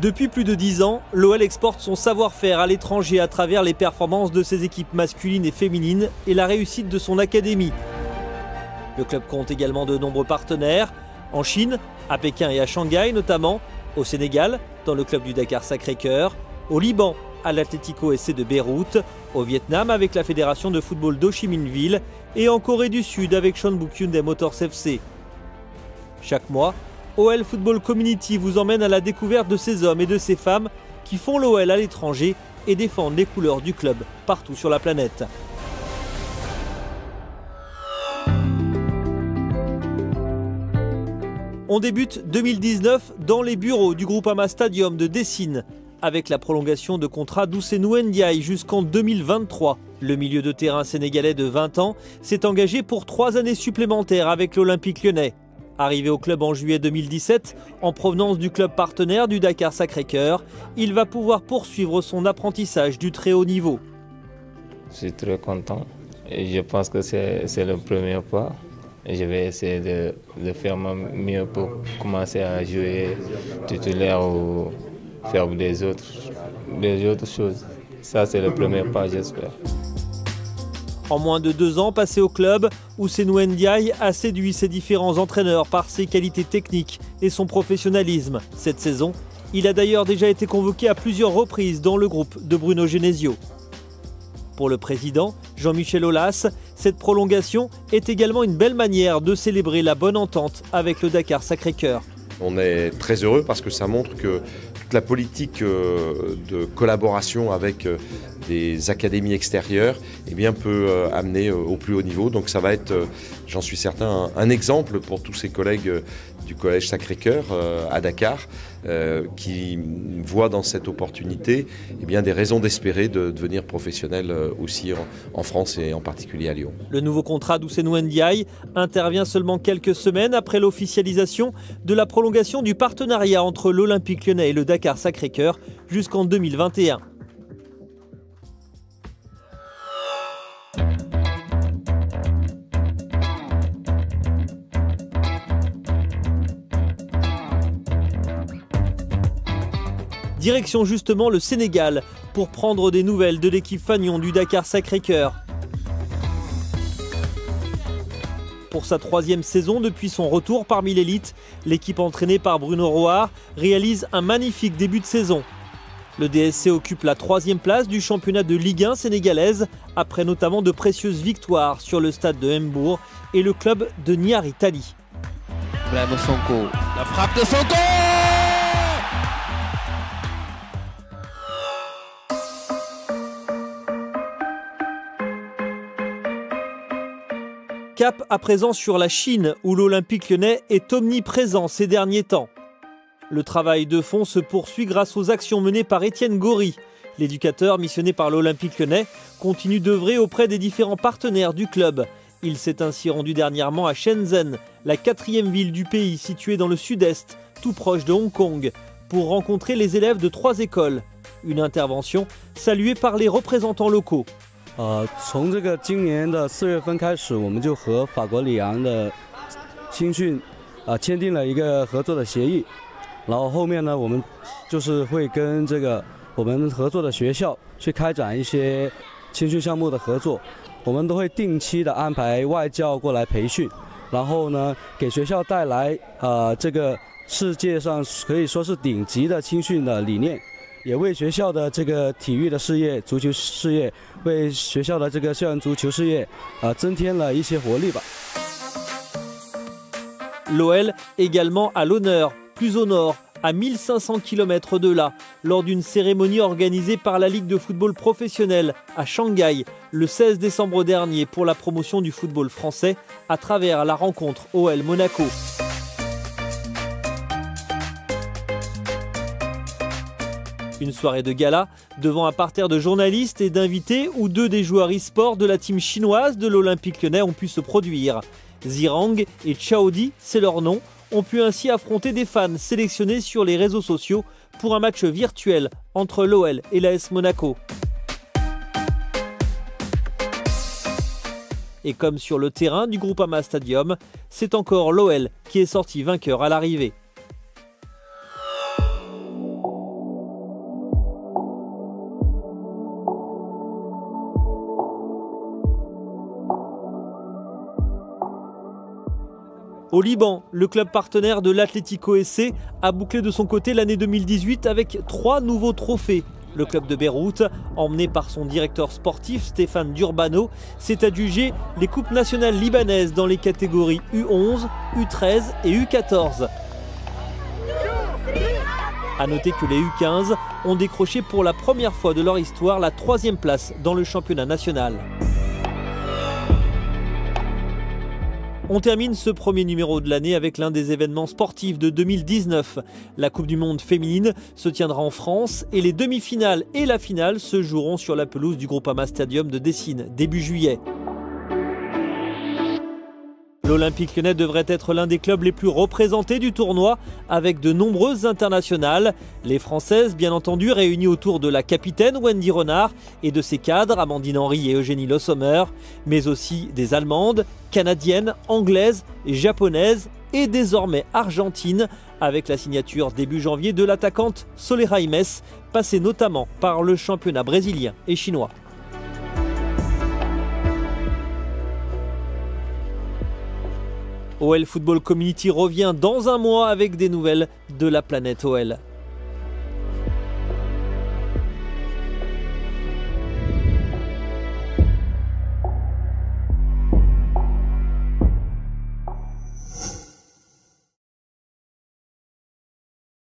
Depuis plus de 10 ans, l'OL exporte son savoir-faire à l'étranger à travers les performances de ses équipes masculines et féminines et la réussite de son académie. Le club compte également de nombreux partenaires, en Chine, à Pékin et à Shanghai notamment, au Sénégal, dans le club du Dakar Sacré-Cœur, au Liban, à l'Atlético SC de Beyrouth, au Vietnam avec la fédération de football d'Ho Chi Minh Ville et en Corée du Sud avec Jeonbuk Hyundai Motors FC. Chaque mois, OL Football Community vous emmène à la découverte de ces hommes et de ces femmes qui font l'OL à l'étranger et défendent les couleurs du club partout sur la planète. On débute 2019 dans les bureaux du Groupama Stadium de Dessine avec la prolongation de contrat d'Ousseynou Ndiaye jusqu'en 2023. Le milieu de terrain sénégalais de 20 ans s'est engagé pour 3 années supplémentaires avec l'Olympique Lyonnais. Arrivé au club en juillet 2017, en provenance du club partenaire du Dakar Sacré-Cœur, il va pouvoir poursuivre son apprentissage du très haut niveau. Je suis très content et je pense que c'est le premier pas. Je vais essayer de faire mon mieux pour commencer à jouer titulaire ou faire des autres choses. Ça, c'est le premier pas, j'espère. En moins de 2 ans passés au club, Ousseynou Ndiaye a séduit ses différents entraîneurs par ses qualités techniques et son professionnalisme. Cette saison, il a d'ailleurs déjà été convoqué à plusieurs reprises dans le groupe de Bruno Genesio. Pour le président, Jean-Michel Aulas, cette prolongation est également une belle manière de célébrer la bonne entente avec le Dakar Sacré-Cœur. On est très heureux parce que ça montre que toute la politique de collaboration avec des académies extérieures peut amener au plus haut niveau. Donc ça va être, j'en suis certain, un exemple pour tous ces collègues du Collège Sacré-Cœur à Dakar qui voient dans cette opportunité des raisons d'espérer de devenir professionnel aussi en France et en particulier à Lyon. Le nouveau contrat d'Ousseynou Ndiaye intervient seulement quelques semaines après l'officialisation de la prolongation du partenariat entre l'Olympique Lyonnais et le Dakar Sacré-Cœur jusqu'en 2021. Direction justement le Sénégal pour prendre des nouvelles de l'équipe fanion du Dakar Sacré-Cœur. Pour sa 3e saison depuis son retour parmi l'élite, l'équipe entraînée par Bruno Roar réalise un magnifique début de saison. Le DSC occupe la 3e place du championnat de Ligue 1 sénégalaise après notamment de précieuses victoires sur le stade de Mbour et le club de Niary Tally. Bravo Sonko, la frappe de Sonko! Cap à présent sur la Chine où l'Olympique Lyonnais est omniprésent ces derniers temps. Le travail de fond se poursuit grâce aux actions menées par Étienne Gaury. L'éducateur missionné par l'Olympique Lyonnais continue d'œuvrer auprès des différents partenaires du club. Il s'est ainsi rendu dernièrement à Shenzhen, la 4e ville du pays située dans le sud-est, tout proche de Hong Kong, pour rencontrer les élèves de 3 écoles. Une intervention saluée par les représentants locaux. 从这个今年的4月份开始，我们就和法国里昂的青训签订了一个合作的协议，然后后面呢，我们就是会跟这个我们合作的学校去开展一些青训项目的合作，我们都会定期的安排外教过来培训，然后呢，给学校带来这个世界上可以说是顶级的青训的理念。 也为学校的这个体育的事业、足球事业，为学校的这个校园足球事业，增添了一些活力吧。L'OL également à l'honneur, plus au nord, à 1500 km de là, lors d'une cérémonie organisée par la Ligue de football professionnel à Shanghai le 16 décembre dernier pour la promotion du football français à travers la rencontre OL Monaco. Une soirée de gala devant un parterre de journalistes et d'invités où 2 des joueurs e-sport de la team chinoise de l'Olympique Lyonnais ont pu se produire. Zirang et Chaodi, c'est leur nom, ont pu ainsi affronter des fans sélectionnés sur les réseaux sociaux pour un match virtuel entre l'OL et l'AS Monaco. Et comme sur le terrain du Groupama Stadium, c'est encore l'OL qui est sorti vainqueur à l'arrivée. Au Liban, le club partenaire de l'Atlético SC a bouclé de son côté l'année 2018 avec 3 nouveaux trophées. Le club de Beyrouth, emmené par son directeur sportif Stéphane Durbano, s'est adjugé les coupes nationales libanaises dans les catégories U11, U13 et U14. A noter que les U15 ont décroché pour la première fois de leur histoire la 3e place dans le championnat national. On termine ce premier numéro de l'année avec l'un des événements sportifs de 2019. La Coupe du Monde féminine se tiendra en France et les demi-finales et la finale se joueront sur la pelouse du Groupama Stadium de Dessine début juillet. L'Olympique Lyonnais devrait être l'un des clubs les plus représentés du tournoi avec de nombreuses internationales. Les Françaises, bien entendu, réunies autour de la capitaine Wendy Renard et de ses cadres Amandine Henry et Eugénie Le Sommer, mais aussi des Allemandes, Canadiennes, Anglaises, Japonaises et désormais Argentines avec la signature début janvier de l'attaquante Solé Raimes, passée notamment par le championnat brésilien et chinois. OL Football Community revient dans un mois avec des nouvelles de la planète OL.